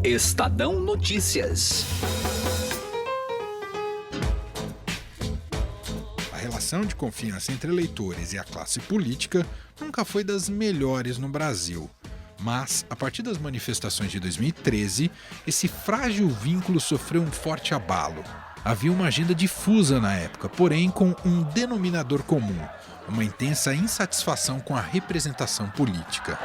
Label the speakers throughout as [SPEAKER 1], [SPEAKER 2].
[SPEAKER 1] Estadão Notícias.
[SPEAKER 2] A relação de confiança entre eleitores e a classe política nunca foi das melhores no Brasil. Mas, a partir das manifestações de 2013, esse frágil vínculo sofreu um forte abalo. Havia uma agenda difusa na época, porém com um denominador comum: uma intensa insatisfação com a representação política.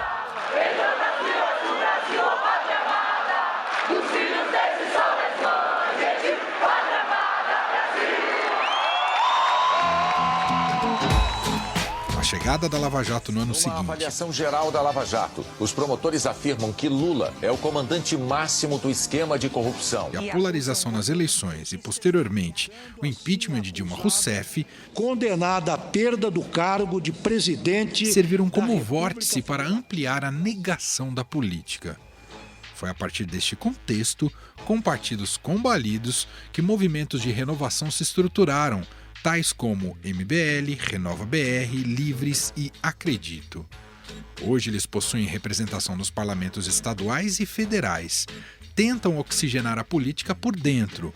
[SPEAKER 2] A chegada da Lava Jato no ano seguinte.
[SPEAKER 3] Uma avaliação geral da Lava Jato, os promotores afirmam que Lula é o comandante máximo do esquema de corrupção.
[SPEAKER 2] E a polarização nas eleições e, posteriormente, o impeachment de Dilma Rousseff,
[SPEAKER 4] condenada à perda do cargo de presidente,
[SPEAKER 2] serviram como vórtice para ampliar a negação da política. Foi a partir deste contexto, com partidos combalidos, que movimentos de renovação se estruturaram, tais como MBL, Renova BR, Livres e Acredito. Hoje eles possuem representação nos parlamentos estaduais e federais. Tentam oxigenar a política por dentro.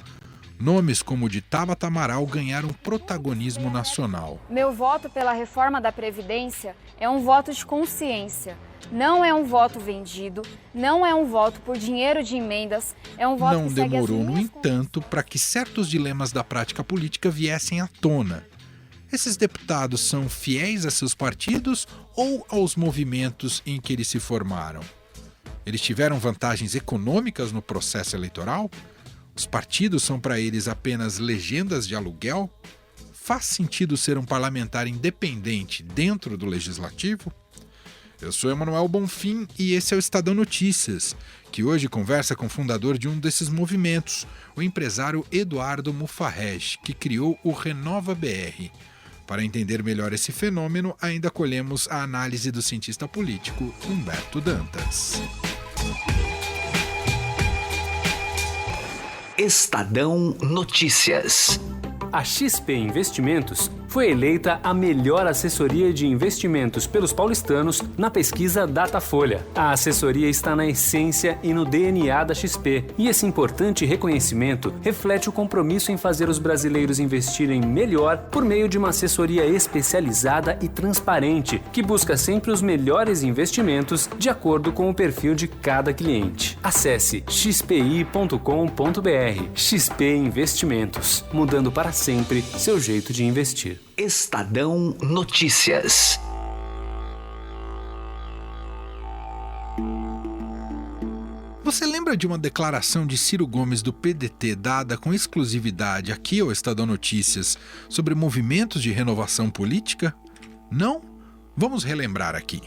[SPEAKER 2] Nomes como o de Tabata Amaral ganharam protagonismo nacional.
[SPEAKER 5] Meu voto pela reforma da Previdência é um voto de consciência. Não é um voto vendido, não é um voto por dinheiro de emendas, é um voto
[SPEAKER 2] Não
[SPEAKER 5] que segue
[SPEAKER 2] demorou,
[SPEAKER 5] as
[SPEAKER 2] no entanto, para que certos dilemas da prática política viessem à tona. Esses deputados são fiéis a seus partidos ou aos movimentos em que eles se formaram? Eles tiveram vantagens econômicas no processo eleitoral? Os partidos são para eles apenas legendas de aluguel? Faz sentido ser um parlamentar independente dentro do legislativo? Eu sou Emanuel Bonfim e esse é o Estadão Notícias, que hoje conversa com o fundador de um desses movimentos, o empresário Eduardo Mufarrege, que criou o Renova BR. Para entender melhor esse fenômeno, ainda acolhemos a análise do cientista político Humberto Dantas.
[SPEAKER 1] Estadão Notícias.
[SPEAKER 6] A XP Investimentos foi eleita a melhor assessoria de investimentos pelos paulistanos na pesquisa Datafolha. A assessoria está na essência e no DNA da XP, e esse importante reconhecimento reflete o compromisso em fazer os brasileiros investirem melhor por meio de uma assessoria especializada e transparente, que busca sempre os melhores investimentos de acordo com o perfil de cada cliente. Acesse xpi.com.br. XP Investimentos, mudando para sempre seu jeito de investir.
[SPEAKER 1] Estadão Notícias.
[SPEAKER 2] Você lembra de uma declaração de Ciro Gomes do PDT dada com exclusividade aqui ao Estadão Notícias sobre movimentos de renovação política? Não? Vamos relembrar aqui.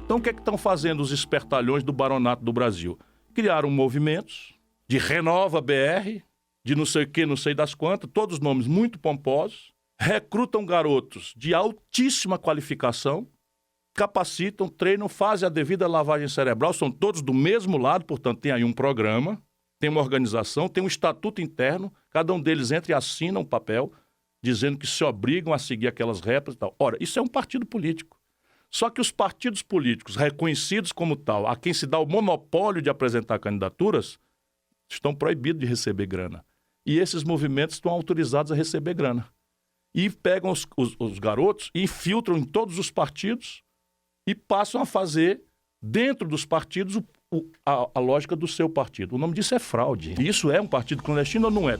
[SPEAKER 7] Então o que é que estão fazendo os espertalhões do Baronato do Brasil? Criaram movimentos de Renova BR, de não sei o que, não sei das quantas, todos nomes muito pomposos, recrutam garotos de altíssima qualificação, capacitam, treinam, fazem a devida lavagem cerebral, são todos do mesmo lado, portanto tem aí um programa, tem uma organização, tem um estatuto interno, cada um deles entra e assina um papel dizendo que se obrigam a seguir aquelas regras e tal. Ora, isso é um partido político. Só que os partidos políticos reconhecidos como tal, a quem se dá o monopólio de apresentar candidaturas, estão proibidos de receber grana. E esses movimentos estão autorizados a receber grana. E pegam os garotos e infiltram em todos os partidos e passam a fazer, dentro dos partidos, a lógica do seu partido. O nome disso é fraude. Isso é um partido clandestino ou não é?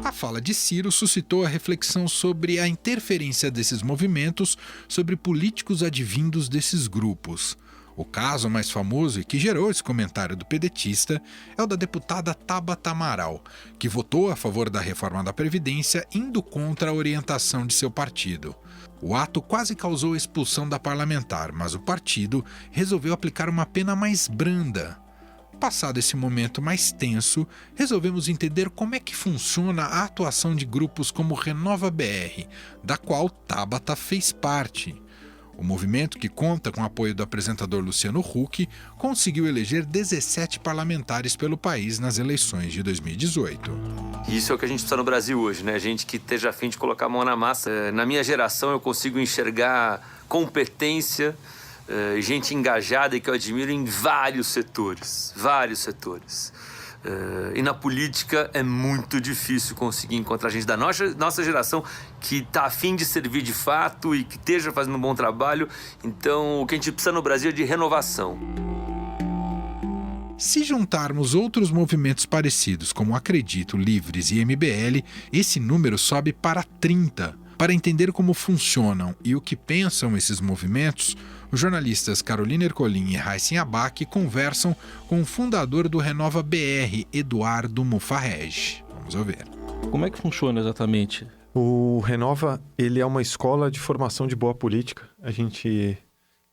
[SPEAKER 2] A fala de Ciro suscitou a reflexão sobre a interferência desses movimentos sobre políticos advindos desses grupos. O caso mais famoso e que gerou esse comentário do pedetista é o da deputada Tabata Amaral, que votou a favor da reforma da Previdência indo contra a orientação de seu partido. O ato quase causou a expulsão da parlamentar, mas o partido resolveu aplicar uma pena mais branda. Passado esse momento mais tenso, resolvemos entender como é que funciona a atuação de grupos como Renova BR, da qual Tabata fez parte. O movimento, que conta com o apoio do apresentador Luciano Huck, conseguiu eleger 17 parlamentares pelo país nas eleições de 2018.
[SPEAKER 8] Isso é o que a gente precisa no Brasil hoje, né? Gente que esteja a fim de colocar a mão na massa. Na minha geração eu consigo enxergar competência, gente engajada e que eu admiro em vários setores, E na política é muito difícil conseguir encontrar gente da nossa geração que está a fim de servir de fato e que esteja fazendo um bom trabalho. Então, o que a gente precisa no Brasil é de renovação.
[SPEAKER 2] Se juntarmos outros movimentos parecidos, como Acredito, Livres e MBL, esse número sobe para 30. Para entender como funcionam e o que pensam esses movimentos, os jornalistas Carolina Ercolim e Raíssen Abac conversam com o fundador do Renova BR, Eduardo Mufarrege. Vamos ouvir.
[SPEAKER 9] Como é que funciona exatamente?
[SPEAKER 10] O Renova, ele é uma escola de formação de boa política. A gente,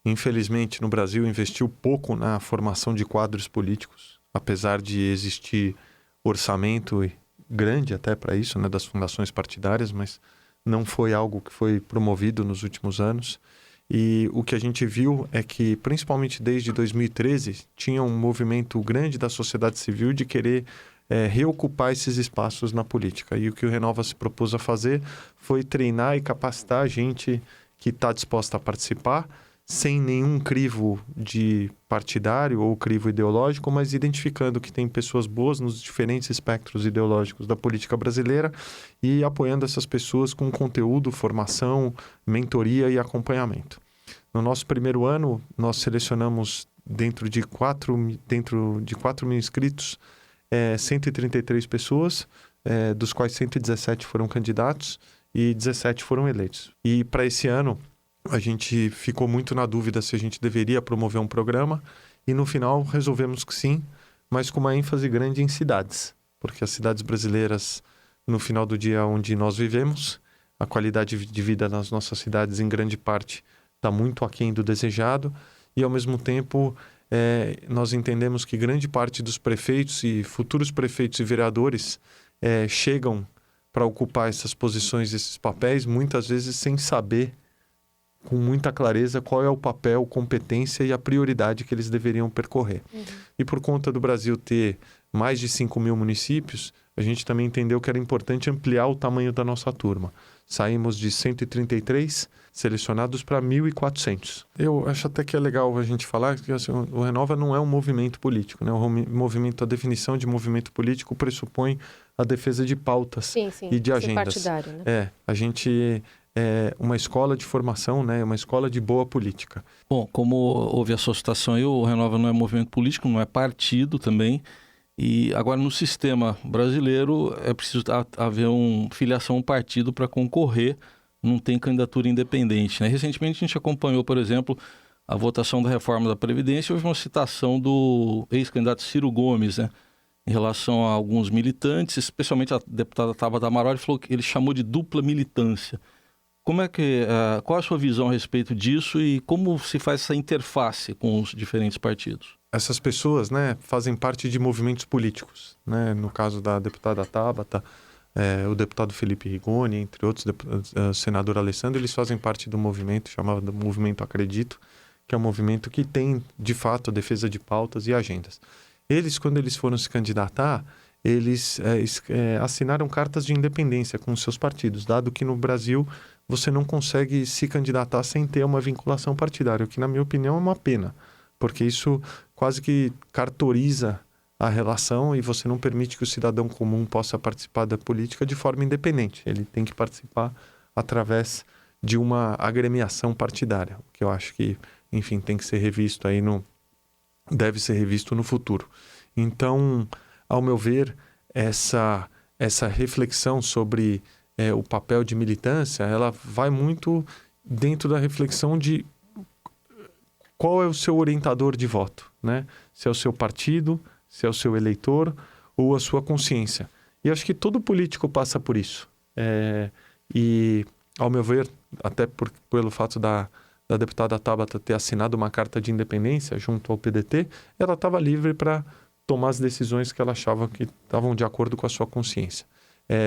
[SPEAKER 10] infelizmente, no Brasil, investiu pouco na formação de quadros políticos, apesar de existir orçamento grande até para isso, né, das fundações partidárias, mas não foi algo que foi promovido nos últimos anos. E o que a gente viu é que, principalmente desde 2013, tinha um movimento grande da sociedade civil de querer reocupar esses espaços na política. E o que o Renova se propôs a fazer foi treinar e capacitar a gente que está disposta a participar, sem nenhum crivo de partidário ou crivo ideológico, mas identificando que tem pessoas boas nos diferentes espectros ideológicos da política brasileira e apoiando essas pessoas com conteúdo, formação, mentoria e acompanhamento. No nosso primeiro ano, nós selecionamos dentro de 4 mil inscritos, 133 pessoas, dos quais 117 foram candidatos e 17 foram eleitos. E para esse ano, a gente ficou muito na dúvida se a gente deveria promover um programa e no final resolvemos que sim, mas com uma ênfase grande em cidades, porque as cidades brasileiras, no final do dia onde nós vivemos, a qualidade de vida nas nossas cidades em grande parte está muito aquém do desejado e ao mesmo tempo nós entendemos que grande parte dos prefeitos e futuros prefeitos e vereadores chegam para ocupar essas posições, esses papéis, muitas vezes sem saber com muita clareza qual é o papel, competência e a prioridade que eles deveriam percorrer. E por conta do Brasil ter mais de 5 mil municípios, a gente também entendeu que era importante ampliar o tamanho da nossa turma. Saímos de 133 selecionados para 1.400. Eu acho até que é legal a gente falar que assim, o Renova não é um movimento político, né? A definição de movimento político pressupõe a defesa de pautas e de agendas.
[SPEAKER 11] Partidário, né?
[SPEAKER 10] A gente é uma escola de formação, né? Uma escola de boa política.
[SPEAKER 9] Bom, como houve a sua citação aí, o Renova não é movimento político, não é partido também. E agora no sistema brasileiro é preciso haver uma filiação a um partido para concorrer, não tem candidatura independente, né? Recentemente a gente acompanhou, por exemplo, a votação da reforma da Previdência e houve uma citação do ex-candidato Ciro Gomes, né? Em relação a alguns militantes, especialmente a deputada Tabata Amaral, ele chamou de dupla militância. Qual é a sua visão a respeito disso e como se faz essa interface com os diferentes partidos?
[SPEAKER 10] Essas pessoas, né, fazem parte de movimentos políticos, né? No caso da deputada Tabata, o deputado Felipe Rigoni, entre outros, o senador Alessandro, eles fazem parte do movimento chamado Movimento Acredito, que é um movimento que tem, de fato, a defesa de pautas e agendas. Eles, quando eles foram se candidatar, eles assinaram cartas de independência com os seus partidos, dado que no Brasil você não consegue se candidatar sem ter uma vinculação partidária, o que, na minha opinião, é uma pena, porque isso quase que cartoriza a relação e você não permite que o cidadão comum possa participar da política de forma independente. Ele tem que participar através de uma agremiação partidária, que eu acho que, enfim, tem que ser revisto aí deve ser revisto no futuro. Então, ao meu ver, essa reflexão sobre o papel de militância, ela vai muito dentro da reflexão de qual é o seu orientador de voto, né? Se é o seu partido, se é o seu eleitor ou a sua consciência. E acho que todo político passa por isso. E, ao meu ver, até pelo fato da deputada Tabata ter assinado uma carta de independência junto ao PDT, ela estava livre para tomar as decisões que ela achava que estavam de acordo com a sua consciência.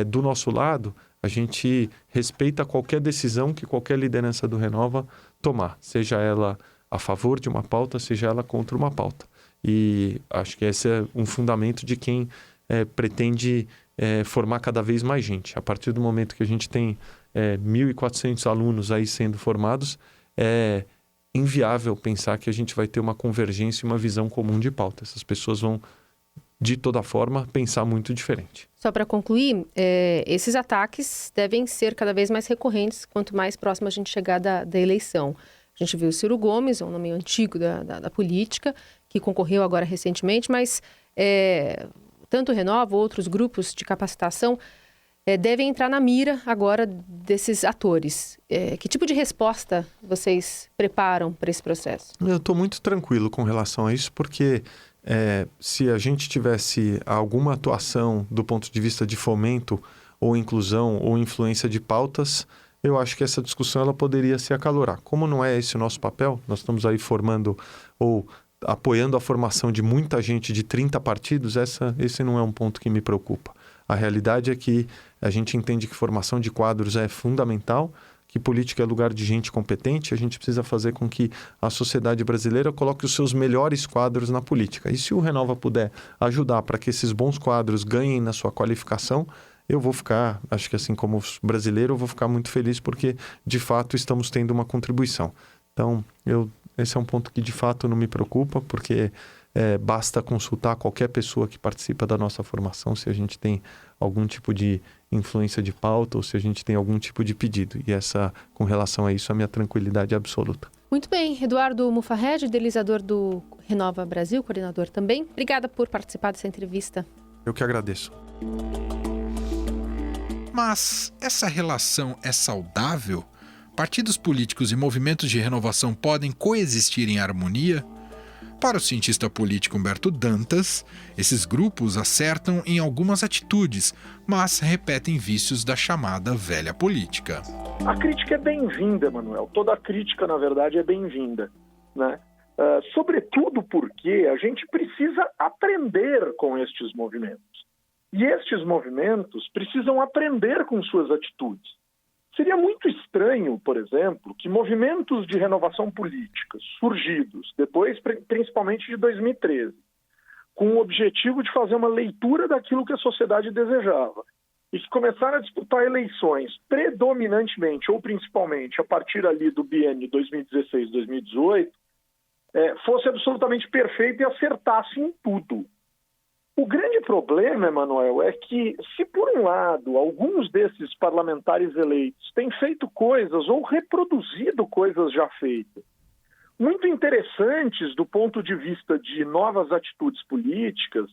[SPEAKER 10] Do nosso lado, a gente respeita qualquer decisão que qualquer liderança do Renova tomar, seja ela a favor de uma pauta, seja ela contra uma pauta. E acho que esse é um fundamento de quem pretende formar cada vez mais gente. A partir do momento que a gente tem 1.400 alunos aí sendo formados, inviável pensar que a gente vai ter uma convergência e uma visão comum de pauta. Essas pessoas vão, de toda forma, pensar muito diferente.
[SPEAKER 11] Só para concluir, esses ataques devem ser cada vez mais recorrentes quanto mais próximo a gente chegar da eleição. A gente viu o Ciro Gomes, um nome antigo da política, que concorreu agora recentemente, mas tanto o Renova, outros grupos de capacitação, devem entrar na mira agora desses atores. Que tipo de resposta vocês preparam para esse processo?
[SPEAKER 10] Eu estou muito tranquilo com relação a isso, porque se a gente tivesse alguma atuação do ponto de vista de fomento ou inclusão ou influência de pautas, eu acho que essa discussão ela poderia se acalorar. Como não é esse o nosso papel, nós estamos aí formando ou apoiando a formação de muita gente de 30 partidos, esse não é um ponto que me preocupa. A realidade é que a gente entende que formação de quadros é fundamental, que política é lugar de gente competente, a gente precisa fazer com que a sociedade brasileira coloque os seus melhores quadros na política. E se o Renova puder ajudar para que esses bons quadros ganhem na sua qualificação, eu vou ficar, acho que assim como brasileiro, eu vou ficar muito feliz porque, de fato, estamos tendo uma contribuição. Então, esse é um ponto que, de fato, não me preocupa, porque basta consultar qualquer pessoa que participa da nossa formação se a gente tem algum tipo de influência de pauta ou se a gente tem algum tipo de pedido. E com relação a isso, a minha tranquilidade é absoluta.
[SPEAKER 11] Muito bem. Eduardo Mufarrege, idealizador do Renova Brasil, coordenador também. Obrigada por participar dessa entrevista.
[SPEAKER 10] Eu que agradeço.
[SPEAKER 2] Mas essa relação é saudável? Partidos políticos e movimentos de renovação podem coexistir em harmonia? Para o cientista político Humberto Dantas, esses grupos acertam em algumas atitudes, mas repetem vícios da chamada velha política.
[SPEAKER 12] A crítica é bem-vinda, Manuel. Toda crítica, na verdade, é bem-vinda, né? Sobretudo porque a gente precisa aprender com estes movimentos. E estes movimentos precisam aprender com suas atitudes. Seria muito estranho, por exemplo, que movimentos de renovação política surgidos depois, principalmente de 2013, com o objetivo de fazer uma leitura daquilo que a sociedade desejava, e que começaram a disputar eleições predominantemente ou principalmente a partir ali do biênio 2016-2018, fosse absolutamente perfeito e acertasse em tudo. O grande problema, Emanuel, é que se por um lado alguns desses parlamentares eleitos têm feito coisas ou reproduzido coisas já feitas, muito interessantes do ponto de vista de novas atitudes políticas,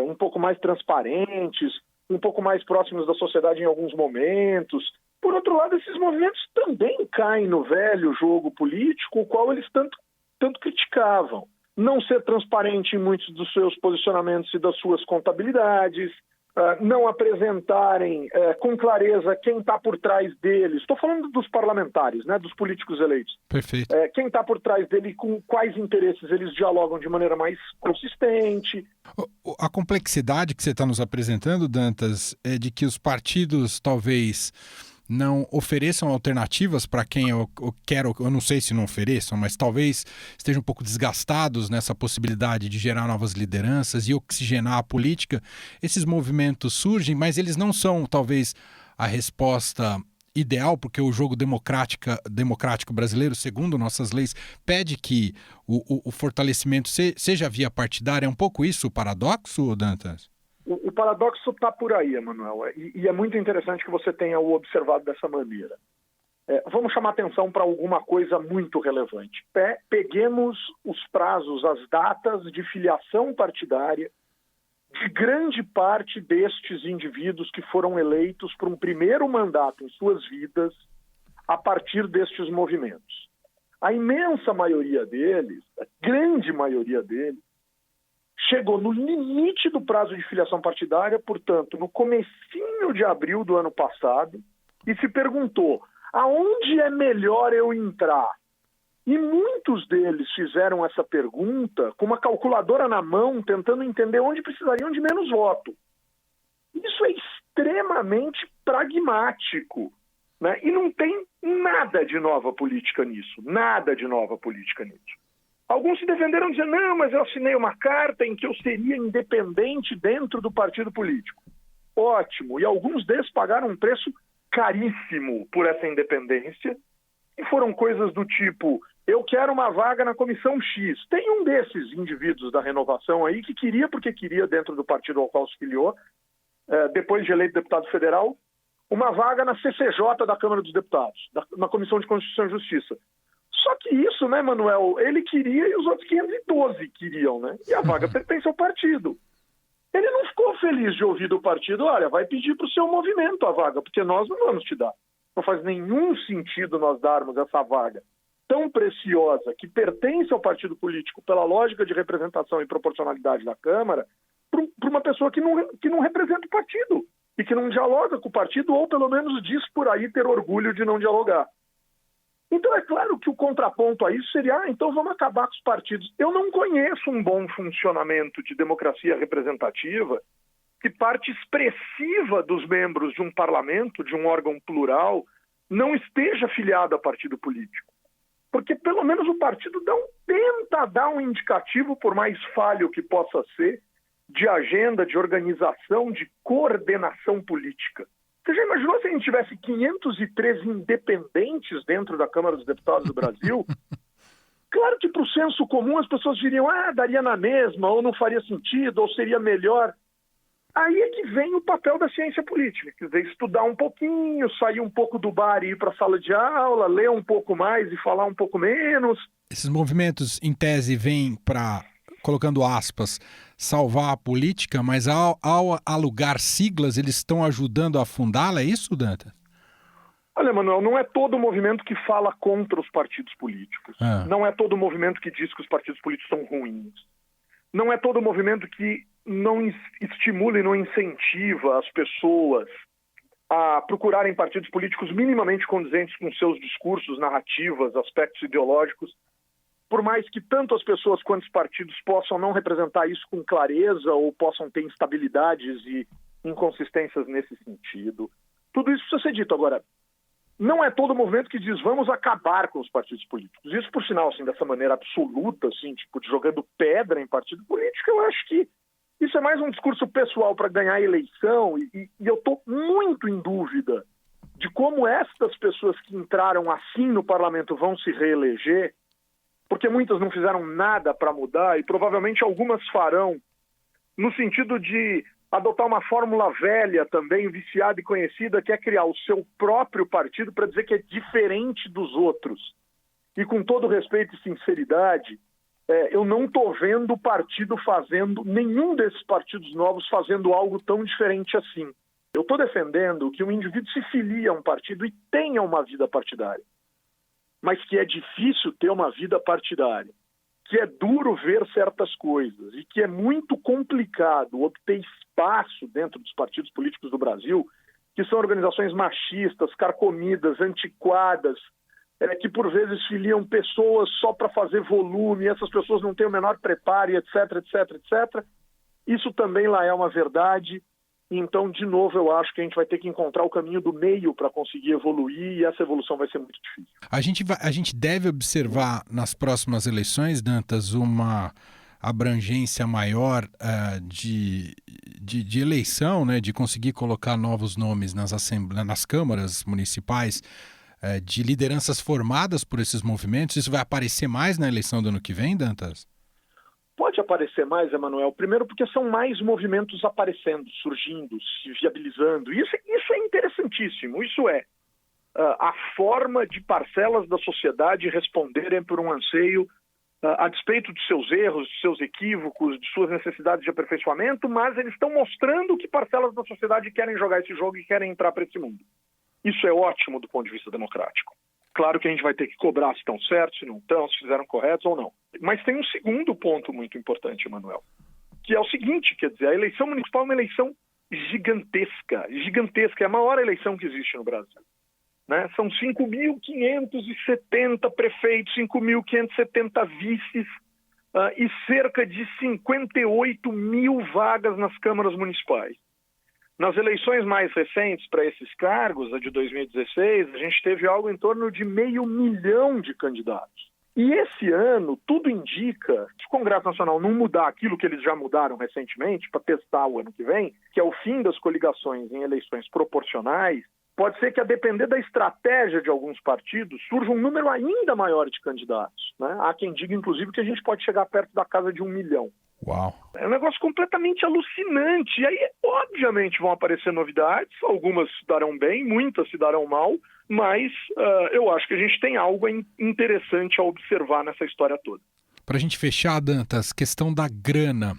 [SPEAKER 12] um pouco mais transparentes, um pouco mais próximos da sociedade em alguns momentos. Por outro lado, esses movimentos também caem no velho jogo político, o qual eles tanto criticavam. Não ser transparente em muitos dos seus posicionamentos e das suas contabilidades, não apresentarem com clareza quem está por trás deles. Estou falando dos parlamentares, né, dos políticos eleitos.
[SPEAKER 2] Perfeito.
[SPEAKER 12] Quem está por trás dele e com quais interesses eles dialogam de maneira mais consistente.
[SPEAKER 2] A complexidade que você está nos apresentando, Dantas, é de que os partidos talvez não ofereçam alternativas para quem eu quero, eu não sei se não ofereçam, mas talvez estejam um pouco desgastados nessa possibilidade de gerar novas lideranças e oxigenar a política. Esses movimentos surgem, mas eles não são talvez a resposta ideal, porque o jogo democrático brasileiro, segundo nossas leis, pede que o fortalecimento seja via partidária. É um pouco isso o paradoxo, Dantas?
[SPEAKER 12] O paradoxo está por aí, Emanuel, e é muito interessante que você tenha o observado dessa maneira. Vamos chamar atenção para alguma coisa muito relevante. Peguemos os prazos, as datas de filiação partidária de grande parte destes indivíduos que foram eleitos por um primeiro mandato em suas vidas a partir destes movimentos. A imensa maioria deles, a grande maioria deles, chegou no limite do prazo de filiação partidária, portanto, no comecinho de abril do ano passado, e se perguntou, aonde é melhor eu entrar? E muitos deles fizeram essa pergunta com uma calculadora na mão, tentando entender onde precisariam de menos voto. Isso é extremamente pragmático, né? E não tem nada de nova política nisso, nada de nova política nisso. Alguns se defenderam dizendo, não, mas eu assinei uma carta em que eu seria independente dentro do partido político. Ótimo, e alguns deles pagaram um preço caríssimo por essa independência, e foram coisas do tipo eu quero uma vaga na comissão X. Tem um desses indivíduos da Renovação aí que queria, porque queria, dentro do partido ao qual se filiou, depois de eleito deputado federal, uma vaga na CCJ da Câmara dos Deputados, na Comissão de Constituição e Justiça. Só que isso, né, Manuel, ele queria e os outros 512 queriam, né? E a vaga pertence ao partido. Ele não ficou feliz de ouvir do partido, olha, vai pedir para o seu movimento a vaga, porque nós não vamos te dar. Não faz nenhum sentido nós darmos essa vaga tão preciosa, que pertence ao partido político pela lógica de representação e proporcionalidade da Câmara, para uma pessoa que não representa o partido e que não dialoga com o partido, ou pelo menos diz por aí ter orgulho de não dialogar. Então é claro que o contraponto a isso seria, então vamos acabar com os partidos. Eu não conheço um bom funcionamento de democracia representativa que parte expressiva dos membros de um parlamento, de um órgão plural, não esteja afiliado a partido político. Porque pelo menos o partido tenta dar um indicativo, por mais falho que possa ser, de agenda, de organização, de coordenação política. Você já imaginou se a gente tivesse 513 independentes dentro da Câmara dos Deputados do Brasil? Claro que para o senso comum as pessoas diriam, daria na mesma, ou não faria sentido, ou seria melhor. Aí é que vem o papel da ciência política, quer dizer, estudar um pouquinho, sair um pouco do bar e ir para a sala de aula, ler um pouco mais e falar um pouco menos.
[SPEAKER 2] Esses movimentos, em tese, vêm para, colocando aspas, salvar a política, mas ao alugar siglas, eles estão ajudando a afundá-la, é isso, Dantas?
[SPEAKER 12] Olha, Manuel, não é todo movimento que fala contra os partidos políticos. Não é todo movimento que diz que os partidos políticos são ruins. Não é todo movimento que não estimula e não incentiva as pessoas a procurarem partidos políticos minimamente condizentes com seus discursos, narrativas, aspectos ideológicos, por mais que tanto as pessoas quanto os partidos possam não representar isso com clareza ou possam ter instabilidades e inconsistências nesse sentido. Tudo isso precisa ser dito. Agora, não é todo movimento que diz vamos acabar com os partidos políticos. Isso, por sinal, assim, dessa maneira absoluta, assim, tipo, jogando pedra em partido político, eu acho que isso é mais um discurso pessoal para ganhar a eleição e eu estou muito em dúvida de como estas pessoas que entraram assim no parlamento vão se reeleger, porque muitas não fizeram nada para mudar e provavelmente algumas farão, no sentido de adotar uma fórmula velha também, viciada e conhecida, que é criar o seu próprio partido para dizer que é diferente dos outros. E com todo respeito e sinceridade, eu não estou vendo o partido nenhum desses partidos novos fazendo algo tão diferente assim. Eu estou defendendo que o indivíduo se filie a um partido e tenha uma vida partidária, mas que é difícil ter uma vida partidária, que é duro ver certas coisas e que é muito complicado obter espaço dentro dos partidos políticos do Brasil, que são organizações machistas, carcomidas, antiquadas, que por vezes filiam pessoas só para fazer volume, essas pessoas não têm o menor preparo, etc, etc, etc. Isso também lá é uma verdade. Então, de novo, eu acho que a gente vai ter que encontrar o caminho do meio para conseguir evoluir e essa evolução vai ser muito difícil.
[SPEAKER 2] A gente deve observar nas próximas eleições, Dantas, uma abrangência maior de eleição, né, de conseguir colocar novos nomes nas câmaras municipais, de lideranças formadas por esses movimentos. Isso vai aparecer mais na eleição do ano que vem, Dantas?
[SPEAKER 12] Pode aparecer mais, Emanuel, primeiro porque são mais movimentos aparecendo, surgindo, se viabilizando. Isso é interessantíssimo. Isso é a forma de parcelas da sociedade responderem por um anseio a despeito de seus erros, de seus equívocos, de suas necessidades de aperfeiçoamento, mas eles estão mostrando que parcelas da sociedade querem jogar esse jogo e querem entrar para esse mundo. Isso é ótimo do ponto de vista democrático. Claro que a gente vai ter que cobrar se estão certos, se não estão, se fizeram corretos ou não. Mas tem um segundo ponto muito importante, Emanuel, que é o seguinte, quer dizer, a eleição municipal é uma eleição gigantesca, é a maior eleição que existe no Brasil. Né? São 5.570 prefeitos, 5.570 vices e cerca de 58 mil vagas nas câmaras municipais. Nas eleições mais recentes para esses cargos, a de 2016, a gente teve algo em torno de 500.000 de candidatos. E esse ano, tudo indica, se o Congresso Nacional não mudar aquilo que eles já mudaram recentemente, para testar o ano que vem, que é o fim das coligações em eleições proporcionais, pode ser que, a depender da estratégia de alguns partidos, surja um número ainda maior de candidatos, né? Há quem diga, inclusive, que a gente pode chegar perto da casa de 1 milhão.
[SPEAKER 2] Uau!
[SPEAKER 12] É um negócio completamente alucinante. E aí, obviamente, vão aparecer novidades, algumas se darão bem, muitas se darão mal, mas eu acho que a gente tem algo interessante a observar nessa história toda.
[SPEAKER 2] Para a gente fechar, Dantas, questão da grana.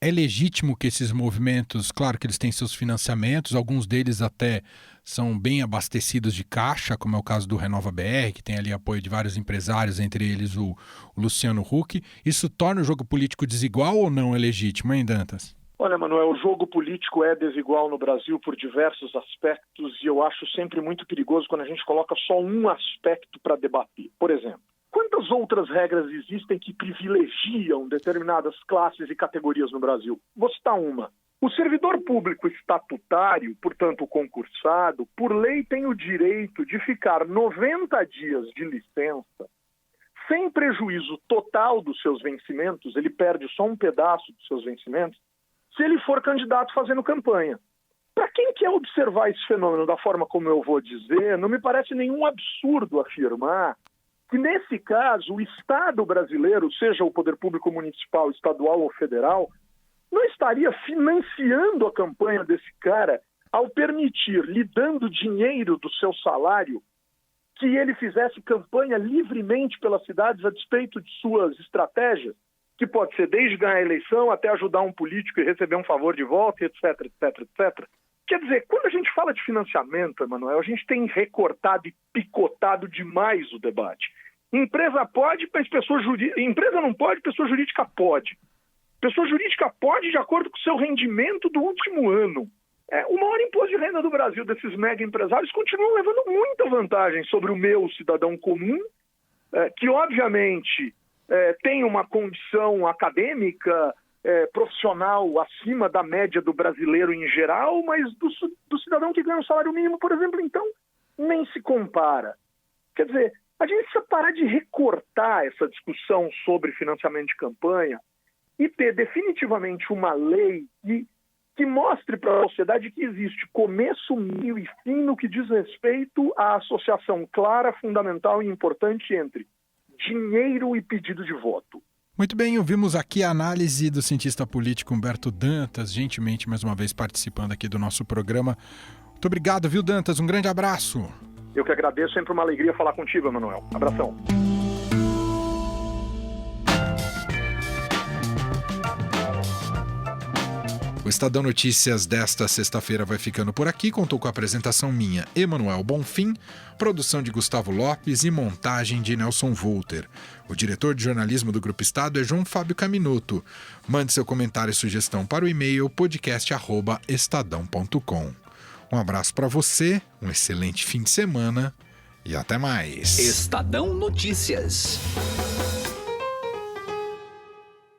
[SPEAKER 2] É legítimo que esses movimentos, claro que eles têm seus financiamentos, alguns deles até são bem abastecidos de caixa, como é o caso do Renova BR, que tem ali apoio de vários empresários, entre eles o Luciano Huck. Isso torna o jogo político desigual ou não é legítimo, hein, Dantas?
[SPEAKER 12] Olha, Manuel, o jogo político é desigual no Brasil por diversos aspectos e eu acho sempre muito perigoso quando a gente coloca só um aspecto para debater. Por exemplo, quantas outras regras existem que privilegiam determinadas classes e categorias no Brasil? Vou citar uma. O servidor público estatutário, portanto o concursado, por lei tem o direito de ficar 90 dias de licença sem prejuízo total dos seus vencimentos, ele perde só um pedaço dos seus vencimentos, se ele for candidato fazendo campanha. Para quem quer observar esse fenômeno da forma como eu vou dizer, não me parece nenhum absurdo afirmar que, nesse caso, o Estado brasileiro, seja o poder público municipal, estadual ou federal, não estaria financiando a campanha desse cara ao permitir, lhe dando dinheiro do seu salário, que ele fizesse campanha livremente pelas cidades a despeito de suas estratégias, que pode ser desde ganhar a eleição até ajudar um político e receber um favor de volta, etc, etc, etc. Quer dizer, quando a gente fala de financiamento, Emanuel, a gente tem recortado e picotado demais o debate. Empresa pode, mas pessoa jurídica... Empresa não pode, pessoa jurídica pode. Pessoa jurídica pode de acordo com o seu rendimento do último ano. O maior imposto de renda do Brasil desses mega empresários continuam levando muita vantagem sobre o meu cidadão comum, que obviamente tem uma condição acadêmica, profissional acima da média do brasileiro em geral, mas do cidadão que ganha um salário mínimo, por exemplo, então, nem se compara. Quer dizer, a gente precisa parar de recortar essa discussão sobre financiamento de campanha e ter definitivamente uma lei que mostre para a sociedade que existe começo, meio e fim no que diz respeito à associação clara, fundamental e importante entre dinheiro e pedido de voto.
[SPEAKER 2] Muito bem, ouvimos aqui a análise do cientista político Humberto Dantas, gentilmente mais uma vez participando aqui do nosso programa. Muito obrigado, viu, Dantas? Um grande abraço.
[SPEAKER 12] Eu que agradeço, sempre uma alegria falar contigo, Emanuel. Abração.
[SPEAKER 2] O Estadão Notícias desta sexta-feira vai ficando por aqui. Contou com a apresentação minha, Emanuel Bonfim, produção de Gustavo Lopes e montagem de Nelson Volter. O diretor de jornalismo do Grupo Estado é João Fábio Caminoto. Mande seu comentário e sugestão para o e-mail podcast@estadão.com. Um abraço para você, um excelente fim de semana e até mais.
[SPEAKER 1] Estadão Notícias.